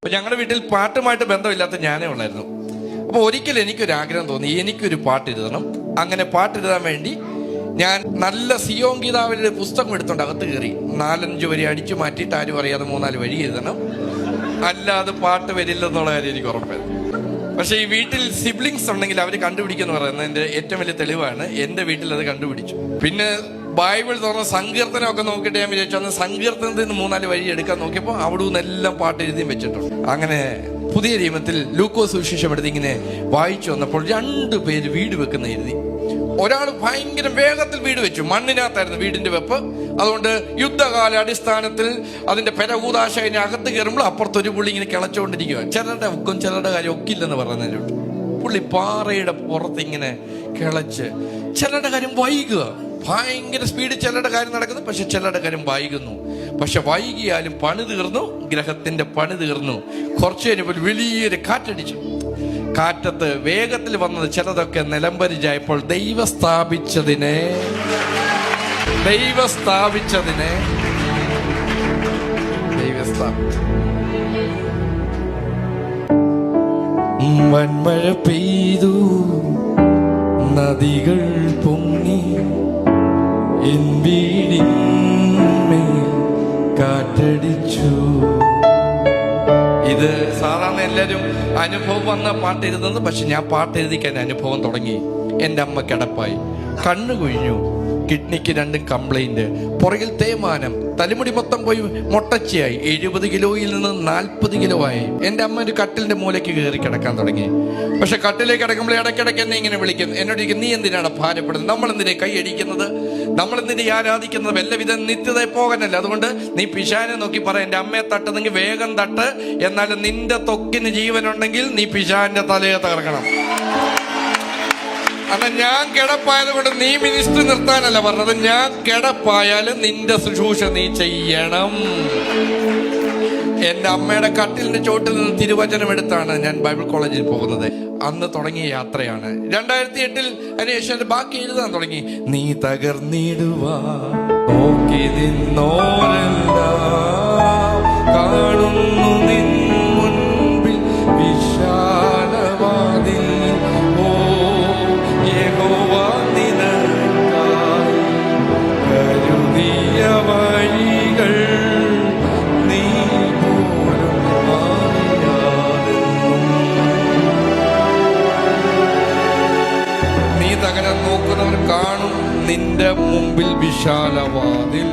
അപ്പൊ ഞങ്ങളുടെ വീട്ടിൽ പാട്ടുമായിട്ട് ബന്ധമില്ലാത്ത ഞാനേ ഉള്ളായിരുന്നു. അപ്പൊ ഒരിക്കൽ എനിക്കൊരു ആഗ്രഹം തോന്നി, എനിക്കൊരു പാട്ട് എഴുതണം. അങ്ങനെ പാട്ട് എഴുതാൻ വേണ്ടി ഞാൻ നല്ല സിയോൻ ഗീതാവിന്റെ പുസ്തകം എടുത്തോണ്ട് അകത്ത് കയറി 4-5 വരി അടിച്ചു മാറ്റിയിട്ട് ആരും അറിയാതെ 3-4 വരി എഴുതണം, അല്ലാതെ പാട്ട് വരില്ലെന്നുള്ള കാര്യം എനിക്ക് ഉറപ്പായിരുന്നു. പക്ഷെ ഈ വീട്ടിൽ സിബ്ലിങ്സ് ഉണ്ടെങ്കിൽ അവർ കണ്ടുപിടിക്കുമെന്ന് പറയുന്നത് എൻ്റെ ഏറ്റവും വലിയ തെളിവാണ്. എൻ്റെ വീട്ടിൽ അത് കണ്ടുപിടിച്ചു. പിന്നെ ബൈബിൾ തുറന്ന സങ്കീർത്തനമൊക്കെ നോക്കിയിട്ട് ഞാൻ വിചാരിച്ചു, അന്ന് സങ്കീർത്തനത്തിൽ നിന്ന് 3-4 വരി എടുക്കാൻ നോക്കിയപ്പോൾ അവിടെ നിന്ന് എല്ലാം പാട്ട് എഴുതിയും വെച്ചിട്ടുണ്ട്. അങ്ങനെ പുതിയ നിയമത്തിൽ ലൂക്കോസ് സുവിശേഷം എടുത്ത് ഇങ്ങനെ വായിച്ചു വന്നപ്പോൾ 2 പേര് വീട് വെക്കുന്ന എഴുതി. ഒരാൾ ഭയങ്കര വേഗത്തിൽ വീട് വെച്ചു, മണ്ണിനകത്തായിരുന്നു വീടിന്റെ വെപ്പ്. അതുകൊണ്ട് യുദ്ധകാല അടിസ്ഥാനത്തിൽ അതിന്റെ പെരകൂതാശ അതിന്റെ അകത്ത് കയറുമ്പോൾ അപ്പുറത്തൊരു പുള്ളി ഇങ്ങനെ കിളച്ചുകൊണ്ടിരിക്കുക. ചിലരുടെ ഒക്കും ചിലരുടെ കാര്യം ഒക്കില്ലെന്ന് പറഞ്ഞതിലോട്ട് പുള്ളി പാറയുടെ പുറത്ത് ഇങ്ങനെ കിളച്ച്, ചിലരുടെ കാര്യം വൈകുക, ഭയങ്കര സ്പീഡ് ചിലരുടെ കാര്യം നടക്കുന്നു, പക്ഷെ ചിലരുടെ കാര്യം വൈകുന്നു. പക്ഷെ വൈകിയാലും പണി തീർന്നു, ഗ്രഹത്തിന്റെ പണി തീർന്നു. കുറച്ചു കഴിഞ്ഞപ്പോൾ വലിയൊരു കാറ്റടിച്ചു. കാറ്റത്ത് വേഗത്തിൽ വന്നത് ചിലതൊക്കെ നിലംപരിചായപ്പോൾ ദൈവം സ്ഥാപിച്ചതിനെ വൻമഴ പെയ്തു, നദികൾ പൊങ്ങി, എൻ വീടിന്മേൽ കാറ്റടിച്ചു. ഇത് സാധാരണ എല്ലാവരും അനുഭവം വന്ന പാട്ട് എഴുതുന്നത്. പക്ഷെ ഞാൻ പാട്ട് എഴുതിക്കാൻ അനുഭവം തുടങ്ങി. എൻ്റെ അമ്മ കിടപ്പായി, കണ്ണു കൊഴിഞ്ഞു, കിഡ്നിക്ക് 2 കംപ്ലൈന്റ്, പുറകിൽ തേയ്മാനം, തലമുടി മൊത്തം പോയി മൊട്ടച്ചയായി, 70 കിലോയിൽ നിന്ന് 40 കിലോ ആയി. എൻ്റെ അമ്മ ഒരു കട്ടിലിന്റെ മൂലയ്ക്ക് കയറി കിടക്കാൻ തുടങ്ങി. പക്ഷെ കട്ടിലേക്ക് കിടക്കുമ്പോൾ ഇടയ്ക്കിടയ്ക്ക് എന്നെ ഇങ്ങനെ വിളിക്കും. എന്നോട് നീ എന്തിനാണ് ഭാരപ്പെടുന്നത്, നമ്മളെന്തിനെ കൈയടിക്കുന്നത്, നമ്മളെന്തിനെ ആരാധിക്കുന്നത്, വല്ലവിധ നിത്യത പോകാനല്ല. അതുകൊണ്ട് നീ പിശാനെ നോക്കി പറ, എൻ്റെ അമ്മയെ തട്ടുന്നെങ്കിൽ വേഗം തട്ട്, എന്നാലും നിന്റെ ത്വക്കിന് ജീവനുണ്ടെങ്കിൽ നീ പിശാന്റെ തലയെ തകർക്കണം. അല്ല, ഞാൻ കിടപ്പായത് കൊണ്ട് നീ മിനിസ്റ്റർ നിർത്താനല്ല പറഞ്ഞത്, ഞാൻ കിടപ്പായാലും നിന്റെ ശുശ്രൂഷ നീ ചെയ്യണം. എൻ്റെ അമ്മയുടെ കട്ടിലിന്റെ ചോട്ടിൽ നിന്ന് തിരുവചനം എടുത്താണ് ഞാൻ ബൈബിൾ കോളേജിൽ പോകുന്നത്. അന്ന് തുടങ്ങിയ യാത്രയാണ്. 2008 അതിനുശേഷം ബാക്കി എഴുതാൻ തുടങ്ങി. നീ തകർന്നിടുവാ നോക്കി നിന്നോരെല്ലാം കാണുന്നു നിൻ മുൻപിൽ വിശാലവാതിൽ. യഹോവ നിനക്കായി കരുതിയ വഴികൾ നീ പോലും അറിയാതെന്നും. നീ തകരാൻ നോക്കുന്നവർ കാണും നിന്റെ മുമ്പിൽ വിശാലവാതിൽ.